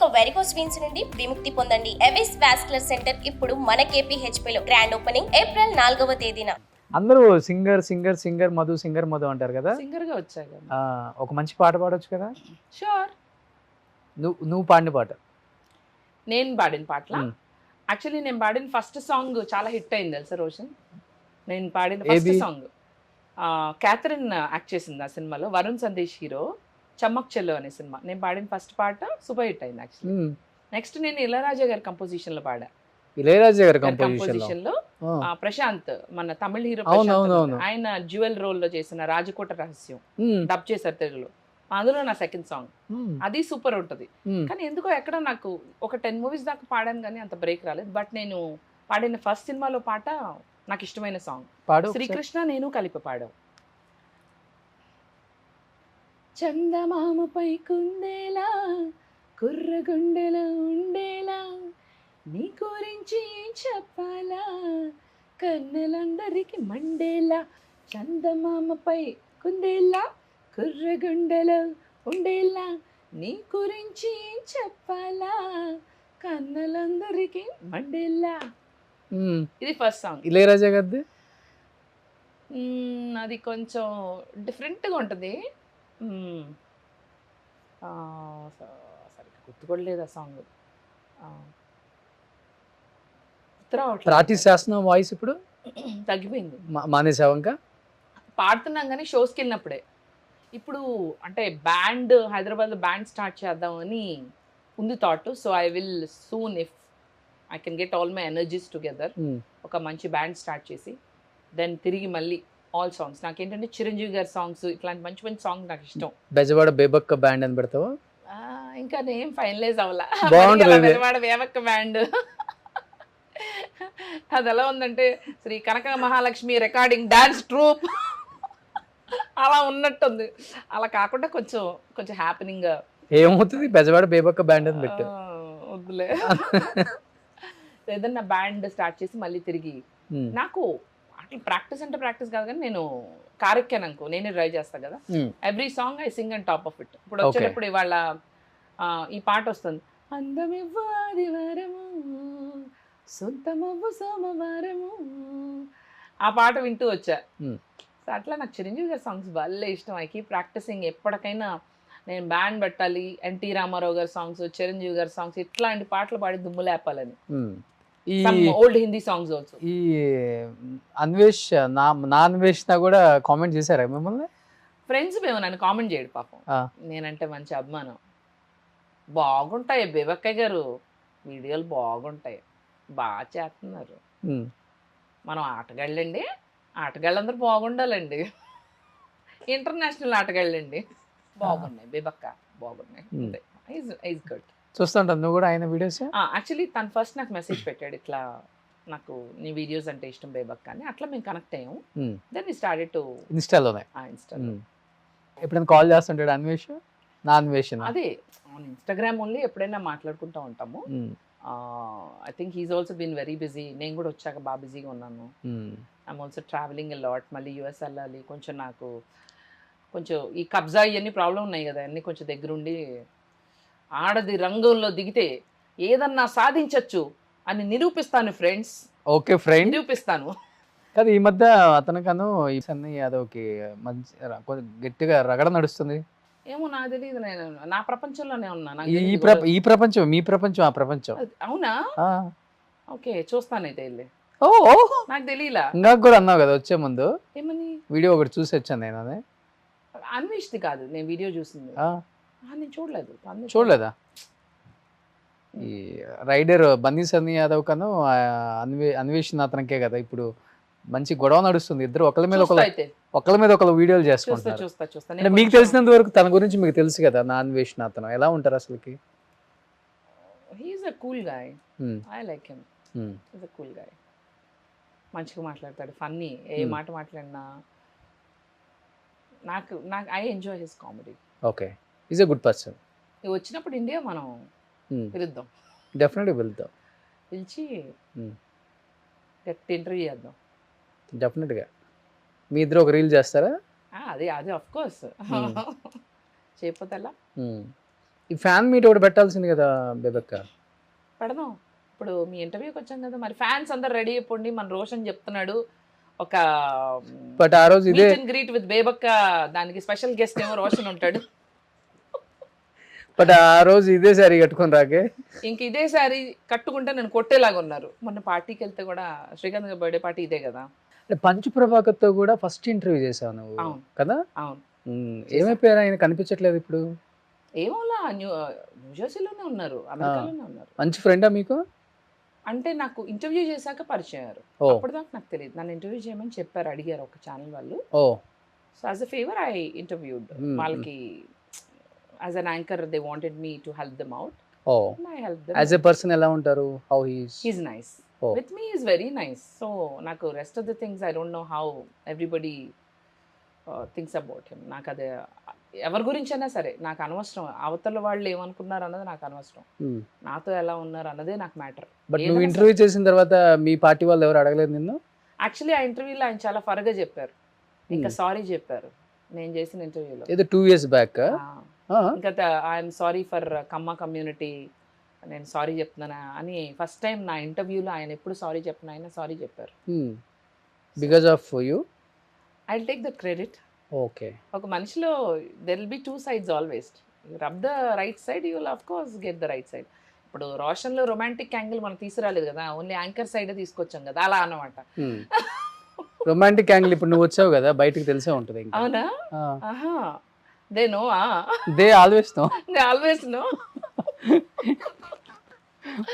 ఇక varicose veins నుండి విముక్తి పొందండి. ఎవిస్ వాస్కులర్ సెంటర్ ఇప్పుడు మన KPHP లో గ్రాండ్ ఓపెనింగ్ ఏప్రిల్ 4వ తేదీన. అందరూ సింగర్ మధు అంటారు కదా. సింగర్ గా వచ్చాక ఒక మంచి పాట పాడొచ్చు కదా. షూర్. నువ్వు పాడిన పాట. నేను పాడిన పాటల యాక్చువల్లీ నేను పాడిన ఫస్ట్ సాంగ్ చాలా హిట్ అయింది తెలుసా రోషన్. నేను పాడిన ఫస్ట్ సాంగ్ క్యాథరిన్ యాక్ట్ చేసింది ఆ సినిమాలో. వరుణ్ సందేశ్ హీరో. చమ్మక్ చెల్లో అనే సినిమా. నేను పాడిన ఫస్ట్ పాట సూపర్ హిట్ అయింది యాక్చువల్లీ. నెక్స్ట్ నేను ఇళయరాజా గారి కంపోజిషన్ లో పాడా. ఇళయరాజా గారి కంపోజిషన్ లో ప్రశాంత్ మన తమిళ హీరో ఆయన జ్యువెల్ రోల్ లో చేసిన రాజకోట రహస్యం డబ్ చేశారు తెలుగులో. అందులో నా సెకండ్ సాంగ్. అది సూపర్ ఉంటుంది. కానీ ఎందుకో ఎక్కడ నాకు ఒక 10 మూవీస్ దాకా పాడాను కానీ అంత బ్రేక్ రాలేదు. బట్ నేను పాడిన ఫస్ట్ సినిమాలో పాట నాకు ఇష్టమైన సాంగ్. శ్రీకృష్ణ నేను కలిపి పాడావు. చందమామపై కుందేలా కుర్రగుండెలో ఉండేలా నీ గురించి ఏం చెప్పాలా కన్నెలందరికి మండేలా. చందమామపై కుందేలా కుర్రగుండెలో ఉండేలా నీ గురించి ఏం చెప్పాలా కన్నెలందరికి మండేలా. ఇది ఫస్ట్ సాంగ్. ఇళయరాజా గారిది అది కొంచెం డిఫరెంట్గా ఉంటుంది. సరిగ్గా గుర్తుకోలేదు ఆ సాంగ్. ప్రాక్టీస్ చేస్తున్నావు వాయిస్ ఇప్పుడు? తగ్గిపోయింది. మానేసావు ఇంకా? పాడుతున్నాం కానీ షోస్కి వెళ్ళినప్పుడే. ఇప్పుడు అంటే బ్యాండ్ హైదరాబాద్లో బ్యాండ్ స్టార్ట్ చేద్దామని ఉంది thought. So I will soon if I can get all my energies together ఒక మంచి బ్యాండ్ స్టార్ట్ చేసి దెన్ తిరిగి మళ్ళీ ఆల్ సాంగ్స్. నాకేంటంటే చిరంజీవి గారి సాంగ్స్ ఇట్లాంటి మంచి మంచి సాంగ్స్ నాకు ఇష్టం. బెజవాడ బేబక్క బ్యాండ్ అని పెడతావా? ఇంకా నేను ఫైనలైజ్ అవ్వాలా. బెజవాడ బేబక్క బ్యాండ్ అది ఎలా ఉందంటే శ్రీ కనక మహాలక్ష్మి రికార్డింగ్ డాన్స్ ట్రూప్ అలా ఉన్నట్టుంది. అలా కాకుండా కొంచెం కొంచెం హ్యాపీనింగ్ ఏమవుతుంది బెజవాడ బేబక్క బ్యాండ్ అని పెట్టు. వద్దులే. ఏదన్నా బ్యాండ్ స్టార్ట్ చేసి మళ్ళీ తిరిగి నాకు అట్లా ప్రాక్టీస్ అంటే ప్రాక్టీస్ కాదు కానీ నేను కారెక్కాను అనుకో నేనే డ్రైవ్ చేస్తాను కదా. Every song I sing and top of it. ఇప్పుడు వచ్చేటప్పుడు ఇవాళ ఈ పాట వస్తుంది. అందమివ్వు ఆదివారము సొంతమవ్వు సోమవారము. ఆ పాట వింటూ వచ్చా. సో అట్లా నాకు చిరంజీవి గారి సాంగ్స్ భలే ఇష్టం. I keep practising. ఎప్పటికైనా నేను బ్యాండ్ పెట్టాలి. ఎన్టీ రామారావు గారి సాంగ్స్ చిరంజీవి గారి సాంగ్స్ ఇట్లాంటి పాటలు పాడి దుమ్ము లేపాలని. Old Hindi songs also. ఈ అన్వేష్ నా అన్వేషణ కూడా కామెంట్ చేశారా మిమ్మల్ని? ఫ్రెండ్స్ మేము నన్ను కామెంట్ చేయడు పాపం. నేనంటే మంచి అభిమానం. బాగుంటాయి బేబక్కయ్య గారు వీడియోలు బాగుంటాయి బాగా చేస్తున్నారు. మనం ఆటగాళ్ళండి. ఆటగాళ్ళందరూ బాగుండాలండి. ఇంటర్నేషనల్ ఆటగాళ్ళండి. బాగున్నాయి బేబక్క బాగున్నాయి. Is good. చూస్తుంటాను నువ్వు కూడా ఆయన వీడియోస్? యాక్చువల్లీ తను ఫస్ట్ నాకు మెసేజ్ పెట్టాడు ఇట్లా నాకు నీ వీడియోస్ అంటే ఇష్టం బేబక్క అని. అట్లా మేము కనెక్ట్ అయ్యాము. దెన్ వి స్టార్టెడ్ టు ఇన్స్టాలోనే. ఎప్పుడైనా కాల్ చేస్తుంటాడు అన్వేష్? నా అన్వేషణ అదే ఆన్ ఇన్స్టాగ్రామ్ ఓన్లీ. ఎప్పుడైనా మాట్లాడుకుంటూ ఉంటాము. I think he's also been very busy. నేను కూడా వచ్చాక బాగా బిజీగా ఉన్నాను. I'm also travelling a lot. మళ్ళీ యూఎస్ వెళ్ళాలి. కొంచెం నాకు కొంచెం ఈ కబ్జా ఇవన్నీ ప్రాబ్లం ఉన్నాయి కదా అన్నీ కొంచెం దగ్గరుండి ఆడది రంగంలో దిగితే ఏదన్నా సాధించచ్చు అని నిరూపిస్తాను ఫ్రెండ్స్. ఓకే ఫ్రెండ్ నిరూపిస్తాను. కాదు ఈ మధ్య అతనికను ఈ సన్నీ యాదవ్కి మంచి గట్టిగా రగడ నడుస్తుంది. ఏమో నాకు తెలియదు. నేను నా ప్రపంచంలోనే ఉన్నా. ఈ ప్రపంచం మీ ప్రపంచం ఆ ప్రపంచం. అవునా? ఓకే చూస్తానైతే వెళ్ళి. నాకు తెలియలా. నాకు కూడా అన్నావు కదా వచ్చే ముందు. ఏమని? వీడియో ఒకటి చూసి వచ్చాను నేను. అదే అన్వేష్ది కాదు నేను వీడియో చూసింది. నేను చూడలేదు. చూడలేదా? ఈ రైడర్ బన్నీ సన్నీ యాదవ్ కను అన్వేషణ అతనికే కదా ఇప్పుడు మంచి గొడవ నడుస్తుంది. ఇద్దరు ఒకరి మీద ఒకరు వీడియోలు చేసుకుంటారు. మీకు తెలిసినంత వరకు తన గురించి మీకు తెలుసు కదా. నా అన్వేషణ అతను ఎలా ఉంటారు అసలుకి? He's a cool guy. I like him. He's a cool guy. మంచిగా మాట్లాడతాడు. ఫన్నీ. ఏ మాట మాట్లాడినా నాకు I enjoy his comedy. Okay. Is a good person. వచ్చినప్పుడు ఇండియా మనం పిలుద్దాం. డెఫినెట్గా పిలుద్దాం. పిలిచి గట్టి ఇంటర్వ్యూ చేద్దాం. డెఫినెట్గా. మీ ఇద్దరు ఒక రీల్ చేస్తారా? అదే ఆఫ్ కోర్స్. చేయకపోతే ఈ ఫ్యాన్ మీట్ ఒకటి పెట్టాల్సింది కదా బేబక్క. పెడదాం. ఇప్పుడు మీ ఇంటర్వ్యూకి వచ్చాం కదా, మరి ఫ్యాన్స్ అందరు రెడీ అయిపోండి. మన రోషన్ చెప్తున్నాడు ఒక బట్ ఆ రోజు ఇదే గ్రీట్ విత్ బేబక్క, దానికి స్పెషల్ గెస్ట్ ఏమో రోషన్ ఉంటాడు. బట్ ఆ రోజు ఇదే సారీ కట్టుకొని రాకే. ఇంక ఇదే సారీ కట్టుకుంటే నేను కొట్టేలాగా ఉన్నారు. మొన్న పార్టీకి వెళ్తే కూడా శ్రీకాంత్ గారి బర్త్డే పార్టీ ఇదే కదా. అంటే పంచు ప్రభాకర్తో కూడా ఫస్ట్ ఇంటర్వ్యూ చేసావు నువ్వు కదా. అవును. ఏమైపోయారు ఆయన, కనిపించట్లేదు ఇప్పుడు. ఏమోలా న్యూజెర్సీలోనే ఉన్నారు, అమెరికాలోనే ఉన్నారు. మంచి ఫ్రెండా మీకు? అంటే నాకు ఇంటర్వ్యూ చేశాక పరిచయం అయ్యారు. అప్పటిదాకా నాకు తెలియదు. నన్ను ఇంటర్వ్యూ చేయమని చెప్పారు, అడిగారు ఒక ఛానల్ వాళ్ళు. So as a favour I interviewed వాళ్ళకి. As an anchor they wanted me to help them out. I helped them. As a person ఎలా ఉంటారు? How he's nice. With me is very nice. So నాకు rest of the things I don't know how everybody thinks about him. నాకు అదే ఎవరి గురించైనా సరే నాకు అనవసరం. అవతల వాళ్ళు ఏమనుకున్నారు అన్నది నాకు అనవసరం. నాతో ఎలా ఉన్నారు అన్నదే నాకు మ్యాటర్. బట్ నువ్వు ఇంటర్వ్యూ చేసిన తర్వాత మీ పార్టీ వాళ్ళు ఎవరు అడగలేదు నిన్ను? యాక్చువల్లీ ఆ ఇంటర్వ్యూలో ఆయన చాలా ఫరగా చెప్పారు, ఇంకా సారీ చెప్పారు నేను చేసిన ఇంటర్వ్యూలో. ఏదో 2 years బ్యాక్. ఇంకా I'm sorry for Kamma community, నేను సారీ చెప్తున్నానా అని ఫస్ట్ టైం నా ఇంటర్వ్యూలో ఆయన ఎప్పుడు సారీ చెప్పిన ఆయన సారీ చెప్పారు. Because of you I take the credit. Okay. ఒక మనిషిలో there will be 2 sides always. You rub the right side, you will of course get the right side. ఇప్పుడు రోషన్లో రొమాంటిక్ యాంగిల్ మనం తీసుకురాలేదు కదా, ఓన్లీ యాంకర్ సైడ్ తీసుకొచ్చాం కదా, అలా అన్నమాట. రొమాంటిక్ యాంగిల్ ఇప్పుడు నువ్వు వచ్చావు కదా, బయటకు తెలిసే ఉంటుంది. అవునా? They know. They always know. They always know.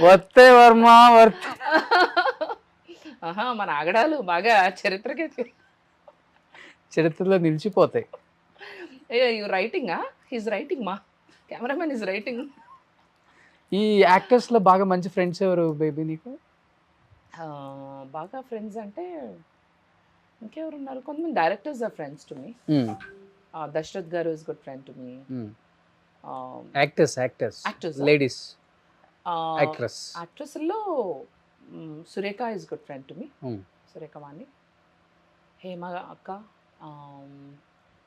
వర్తే వర్మ వర్తే. మన ఆగడాలు బాగా చరిత్రలో నిలిచిపోతాయి. You writing? హీస్ రైటింగ్, మా కెమెరామెన్ ఈజ్ రైటింగ్. ఈ యాక్టర్స్ లో బాగా మంచి ఫ్రెండ్స్ ఎవరు బేబీ నీకు? బాగా ఫ్రెండ్స్ అంటే ఇంకెవరు ఉన్నారు, కొంతమంది directors are friends to me. Dasharath garu is good friend to me. Actors ladies యాక్ట్రెస్లో Surekha is good friend to me. Surekha Vani, Hema అక్క,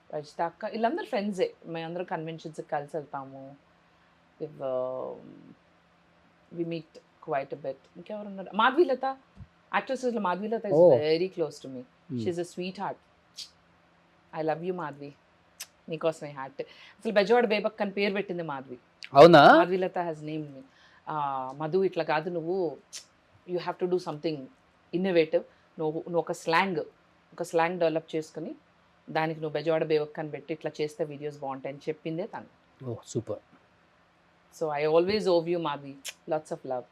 రజిత అక్క, వీళ్ళందరూ ఫ్రెండ్సే. మేమందరూ కన్వెన్షన్స్కి కలిసి వెళ్తాము. We meet quite a bit. ఇంకెవరు ఉన్నారు? మాధవీలత, యాక్ట్రెసెస్లో Madhavilatha is very close to me. She is a sweetheart. I love you Madhavi, నీకోసమే హార్ట్. అసలు బెజవాడ బేబక్ అని పేరు పెట్టింది మాధవి. అవునా? మాధవీలత హ్యాస్ నేమ్ మీ. మధు ఇట్లా కాదు, నువ్వు you have to do something innovative. నువ్వు ఒక స్లాంగ్ డెవలప్ చేసుకుని దానికి నువ్వు బెజవాడ బేబక్ అని పెట్టి ఇట్లా చేస్తే వీడియోస్ బాగుంటాయి అని చెప్పిందే తను. Super. So I always owe you Madhavi, lots of love.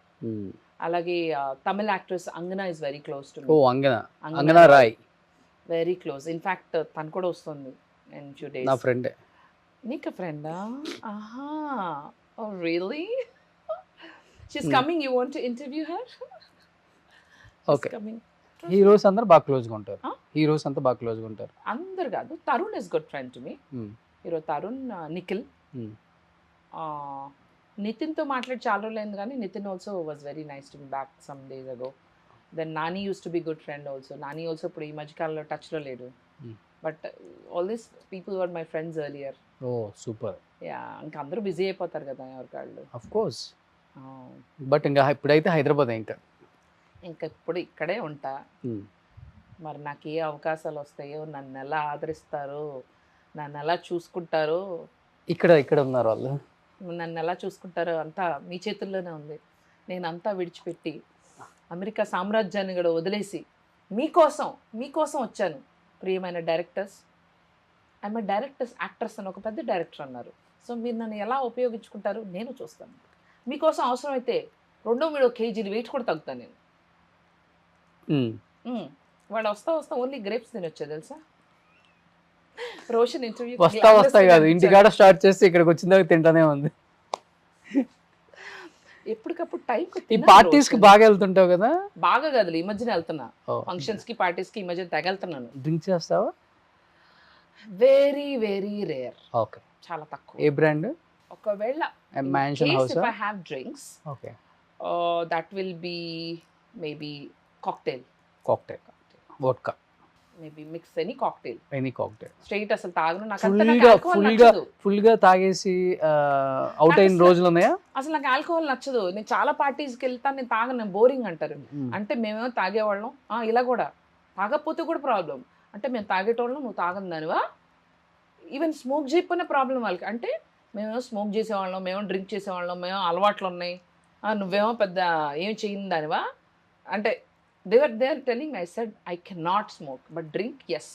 అలాగే Tamil actress Angana is very close to me. Angana Roy very close. In fact తను కూడా వస్తుంది ఇన్ ఫ్యూ డేస్. నా ఫ్రెండే. నీకు ఫ్రెండా? ఆహా, oh really? She's coming. You want to interview her? Okay. Heroes అందరూ బాగా క్లోజ్గా ఉంటారు. అందరు కాదు. Tarun is good friend to me. Hero Tarun, Nikhil, నితిన్తో మాట్లాడి చాలా రోజులు అయింది, కానీ Nithin also was very nice to me back some days ago. Then Nani use to be good friend also. Nani also ఇప్పుడు ఈ మధ్యకాలంలో టచ్లో లేడు. But all these people were my friends earlier. Oh super. Yeah, ఇంకా అందరూ బిజీ అయిపోతారు కదా ఎవరికాళ్ళు. Of course. బట్ ఇంకా ఇప్పుడైతే హైదరాబాద్ ఇంకా ఇప్పుడు ఇక్కడే ఉంటా. మరి నాకు ఏ అవకాశాలు వస్తాయో, నన్ను ఎలా ఆదరిస్తారో, నన్ను ఎలా చూసుకుంటారో. ఇక్కడ ఉన్నారు వాళ్ళు. నన్ను ఎలా చూసుకుంటారో అంతా మీ చేతుల్లోనే ఉంది. నేను అంతా విడిచిపెట్టి అమెరికా సామ్రాజ్యాన్ని కూడా వదిలేసి మీకోసం వచ్చాను. ప్రియమైన డైరెక్టర్స్, ఐఎమ్ డైరెక్టర్స్ యాక్టర్స్ అని ఒక పెద్ద డైరెక్టర్ అన్నారు. సో మీరు నన్ను ఎలా ఉపయోగించుకుంటారో నేను చూస్తాను. మీకోసం అవసరమైతే 2-3 kgs వెయిట్ కూడా తగ్గుతాను నేను. వాడు వస్తా ఓన్లీ గ్రేప్స్ తినొచ్చా తెలుసా? రోషన్ ఇంటర్వ్యూ వస్తా కాదు, ఇంటికాడ స్టార్ట్ చేస్తే ఇక్కడికి వచ్చిన దాకా తింటానే ఉంది. ఎప్పటికప్పుడు టైం. ఈ పార్టీస్ కి బాగా వెళ్తుంటావు కదా? బాగా కాదు, ఈ మధ్యన వెళ్తున్నా. ఫంక్షన్స్ కి, పార్టీస్ కి ఈ మధ్యన తగలుతున్నాను. డ్రింక్ చేస్తావా? Very very rare. ఓకే, చాలా తక్కువ. ఏ బ్రాండ్? ఒకవేళ mansion house. if I have drinks, okay, that will be maybe cocktail. vodka. Maybe mix any cocktail. Any cocktail straight అసలు తాగను. నాకు ఫుల్ గా తాగేసి అవుట్ అయిన రోజులు ఉన్నాయా? అసలు నాకు ఆల్కహాల్ నచ్చదు. నేను చాలా పార్టీస్కి వెళ్తాను, నేను తాగను, నేను బోరింగ్ అంటారు. అంటే మేమేమో తాగేవాళ్ళం, ఇలా కూడా తాగకపోతే కూడా ప్రాబ్లం. అంటే మేము తాగేటోళ్ళం, నువ్వు తాగని దానివా? ఈవెన్ స్మోక్ చేయకపోయినా ప్రాబ్లం వాళ్ళకి. అంటే మేమేమో స్మోక్ చేసేవాళ్ళం, మేము డ్రింక్ చేసేవాళ్ళం, మేము అలవాట్లు ఉన్నాయి, నువ్వేమో పెద్ద ఏం చేయని దానివా అంటే they are telling me. I said I cannot smoke but drink, yes,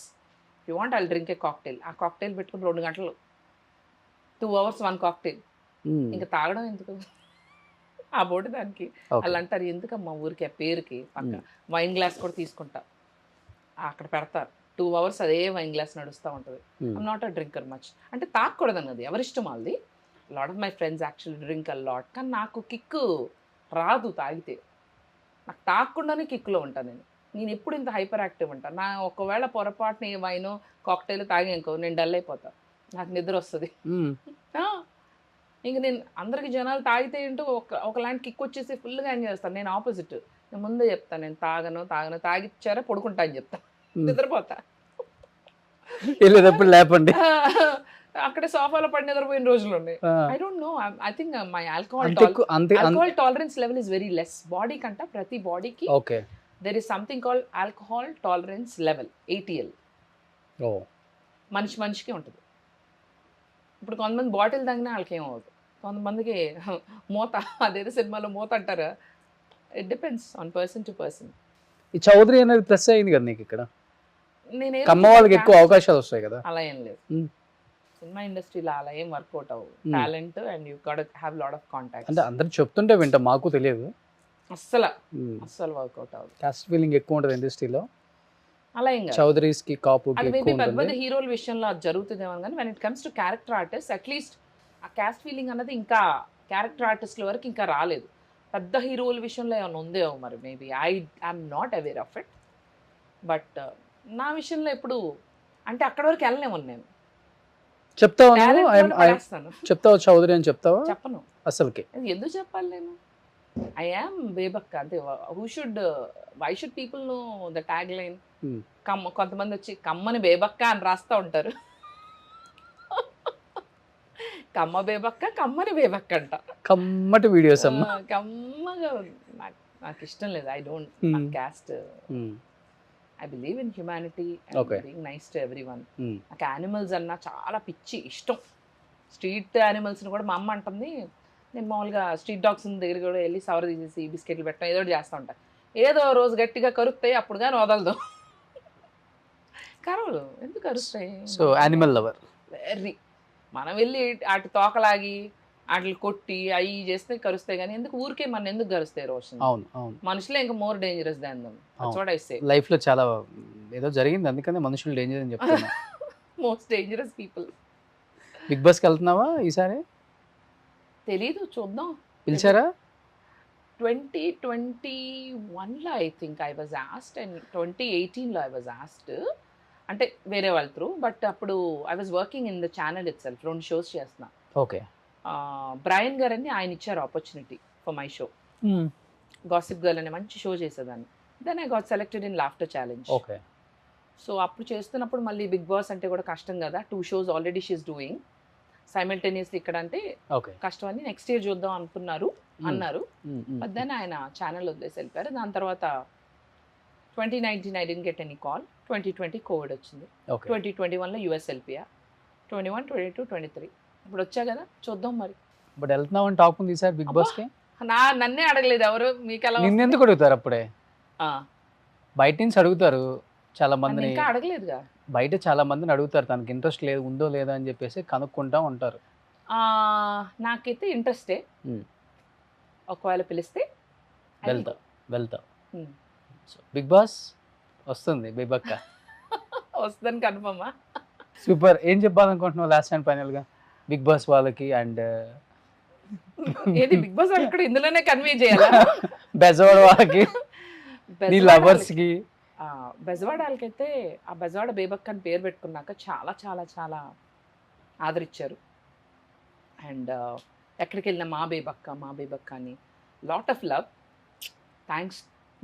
if you want I'll drink a cocktail. ఆ కాక్టైల్ పెట్టుకుని 2 గంటలు 2 hours 1 కాక్టైల్. ఇంకా తాగడం ఎందుకు ఆ బోటి దానికి. వాళ్ళు అంటారు ఎందుకమ్మా ఊరికి ఆ పేరుకి పక్క వైన్ గ్లాస్ కూడా తీసుకుంటా అక్కడ పెడతారు. 2 hours అదే వైన్ గ్లాస్ నడుస్తూ ఉంటుంది. I'm not a drinker much. అంటే తాగకూడదు అన్నది ఎవరిష్టం వాళ్ళది. Lot of my friends actually drink a lot. కానీ నాకు కిక్కు రాదు తాగితే. నాకు తాగకుండానే కిక్లో ఉంటాను నేను ఎప్పుడు ఇంత హైపర్ యాక్టివ్ ఉంటాను. నా ఒకవేళ పొరపాటున ఏ వైన్ కాక్టైల్ తాగానుకో నేను డల్ అయిపోతాను, నాకు నిద్ర వస్తుంది. ఇంక నేను అందరికి జనాలు తాగితే ఏంటో ఒకలాంటి కిక్ వచ్చేసి ఫుల్గా ఎంజాయ్ చేస్తాను. నేను ఆపోజిట్. నేను ముందే చెప్తాను నేను తాగను తాగిచ్చారా పడుకుంటా అని చెప్తాను, నిద్రపోతా. వెళ్ళేటప్పుడు లేపండి. అక్కడే సోఫాలో పడి నిద్రపోయిన రోజులు ఉన్నాయి. I don't know, I think my alcohol tolerance level is very less. Body కంట ప్రతి బాడీకి there is something called alcohol tolerance level, ATL. మనిషికి ఉంటుంది. ఇప్పుడు కొంతమంది బాటిల్ తాగినా వాళ్ళకి ఏమవుతుంది, కొంతమందికి మూత, అదేదో సినిమాలో మూత అంటారా. It depends on person to person. ఈ చౌదరి అనేది ప్లస్ అయింది కదా నీకు ఇక్కడ, నేనే కమ్మ వాళ్ళకి ఎక్కువ అవకాశాలు వస్తాయి కదా. అలా ఏం లేదు సినిమా ఇండస్ట్రీలో, అలా ఏం వర్కౌట్ అవ్వదు. Talent and you got have lot of contacts. అంటే అందరు చెప్తుంటే వింటా, మాకు తెలియదు. అస్సలు వర్కౌట్ అవ్వదు. కాస్ట్ ఫీలింగ్ ఎక్కువ ఉంటుంది ఇండస్ట్రీలో. అలా ఏం కాదు, చౌదరీస్ కి కాపు అది మేబీ పెద్ద పెద్ద హీరోల విషయంలో అది జరుగుతుందేమో. కానీ when it comes to character artist at least ఆ క్యాస్ట్ ఫీలింగ్ అన్నది ఇంకా క్యారెక్టర్ ఆర్టిస్ట్ల వరకు ఇంకా రాలేదు. పెద్ద హీరోల విషయంలో ఏమైనా ఉందేమో మరి. Maybe I'm not aware of it. But నా విషయంలో ఎప్పుడు అంటే అక్కడ వరకు వెళ్ళలేము. నేను చెప్తావా చౌదరి అని చెప్తావా? చెప్పను అసలుకి. ఎందుకు చెప్పాలి నేను? ఐ యామ్ బేబక్క అంతే. Why should people know the tag line? కొంతమంది వచ్చి కమ్మని బేబక్క అని రాస్తూ ఉంటారు. కమ్మ బేబక్క, కమ్మని బేబక్క అంట. కమ్మటి వీడియోస్ అమ్మ. కమ్మగా నాకు ఇష్టం లేదు. I don't caste. I believe in humanity and being nice to everyone. నాకు యానిమల్స్ అన్నా చాలా పిచ్చి ఇష్టం. స్ట్రీట్ యానిమల్స్ని కూడా మా అమ్మ అంటుంది. నేను మామూలుగా స్ట్రీట్ డాగ్స్ దగ్గర కూడా వెళ్ళి సవర తీసేసి బిస్కెట్లు పెట్టడం ఏదో చేస్తూ ఉంటాను. ఏదో రోజు గట్టిగా కరుస్తాయి, అప్పుడు కానీ వదలదు. కరవలు ఎందుకు కరుస్తాయి? So animal lover. వెరీ మనం వెళ్ళి వాటి తోకలాగి వాటిని కొట్టి అవి చేస్తే కరుస్తాయి. కానీ ఎందుకు ఊరికే మన ఎందుకు కరుస్తాయి రోషన్? అవును అవును. మనుషులే ఇంకా more dangerous than them. That's what I say. Life లో చాలా ఏదో జరిగింది, అందుకనే మనుషులు డేంజర్ అని చెప్తున్నా. Most dangerous people. Bigg Boss కి వెళ్తున్నావా ఈసారి? తెలీదు, చూద్దాం. పిలిచారా? 2021లో I think I was asked and 2018లో ఐ వాజ్ ఆస్క్డ్. అంటే వేరే వాళ్ళ త్రూ. బట్ అప్పుడు I was working in the channel itself. 2 shows చేస్తున్నా. ఓకే. బ్రయన్ గారు అని ఆయన ఇచ్చారు opportunity for my show. Gossip girl అనే మంచి షో చేసేదాన్ని. Then I got selected in laughter challenge. Okay. So అప్పుడు చేస్తున్నప్పుడు మళ్ళీ బిగ్ బాస్ అంటే కూడా కష్టం కదా. 2 shows already she's doing simultaneously. ఇక్కడ అంటే కష్టం అని నెక్స్ట్ ఇయర్ చూద్దాం అన్నారు. బట్ దెన్ ఆయన ఛానల్ వదిలేసి వెళ్ళిపోయారు. దాని తర్వాత 2019 I didn't get any call. 2020 Covid వచ్చింది. 2021లో US వెళ్ళిపోయా. 21, 22, 23 ఇప్పుడు వచ్చా కదా, చూద్దాం మరి. బట్ వెళ్తున్నావు అని టాక్ ఉంది ఈసారి బిగ్ బాస్ కి. నన్నే అడగలేదు ఎవరు. మీకు ఎలా? నిన్నెందుకు అడుగుతారు? అప్పుడే బయట నుంచి అడుగుతారు చాలా మందిని. ఇంకా అడగలేదుగా. బయట చాలా మందిని అడుగుతారు, తనకి ఇంట్రెస్ట్ లేదు ఉందో లేదా అని చెప్పేసి కనుక్కుంటా ఉంటారు. నాకైతే ఇంట్రెస్టే. ఒకవేళ పిలిస్తే వెళ్తా. బిగ్ బాస్ వస్తుంది బేబక్క. వస్తుందని కన్ఫర్మా? సూపర్. ఏం చెప్పాలనుకుంటున్నావు లాస్ట్ అండ్ ఫైనల్ గా బిగ్ బాస్ వాళ్ళకి? అండ్ ఏది బిగ్ బాస్ ఇక్కడ ఇందులోనే కన్వే చేయాలా? బెజవాడ వాళ్ళకి, నీ లవర్స్ కి. బెజవాడ వాళ్ళకైతే ఆ బెజవాడ బేబక్క అని పేరు పెట్టుకున్నాక చాలా చాలా చాలా ఆదరించారు. అండ్ ఎక్కడికి వెళ్ళినా మా బేబక్క అని లాట్ ఆఫ్ లవ్. థ్యాంక్స్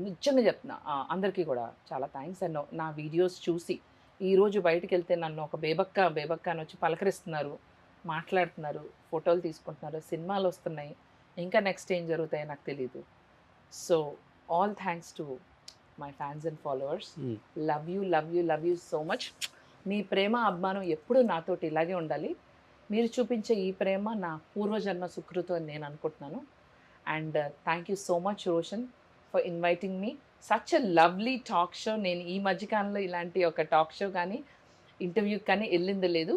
నిజంగా చెప్తున్నా అందరికీ కూడా చాలా థ్యాంక్స్. అండ్ నా వీడియోస్ చూసి ఈరోజు బయటికి వెళ్తే నన్ను ఒక బేబక్క అని వచ్చి పలకరిస్తున్నారు, మాట్లాడుతున్నారు, ఫోటోలు తీసుకుంటున్నారు, సినిమాలు వస్తున్నాయి, ఇంకా నెక్స్ట్ ఏం జరుగుతాయో నాకు తెలియదు. So all thanks to my fans and followers. Love you so much. మీ ప్రేమ అభిమానం ఎప్పుడూ నాతోటి ఇలాగే ఉండాలి. మీరు చూపించే ఈ ప్రేమ నా పూర్వజన్మ సుకృతం అని నేను అనుకుంటున్నాను. And thank you so much Roshan for inviting me such a lovely talk show. నేను ఈ మధ్యకాలంలో ఇలాంటి ఒక టాక్ షో కానీ ఇంటర్వ్యూ కానీ వెళ్ళింది లేదు.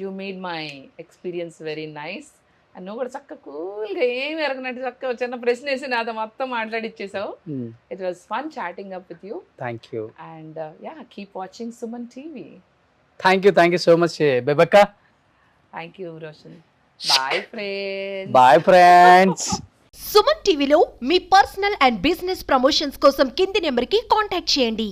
You made my experience very nice. And నువ్వు కూడా చక్కగా కూల్గా ఏమి ఎరగనట్టు చక్కగా చిన్న ప్రశ్న వేసి నాతో మొత్తం మాట్లాడిచ్చేసావు. It was fun chatting up with you. Thank you. And keep watching Suman TV. Thank you so much బేబక్క. Thank you Roshan. Bye friends. Bye friends. Suman టీవీలో మీ పర్సనల్ అండ్ బిజినెస్ ప్రమోషన్స్ కోసం కింది నెంబర్కి కాంటాక్ట్ చేయండి.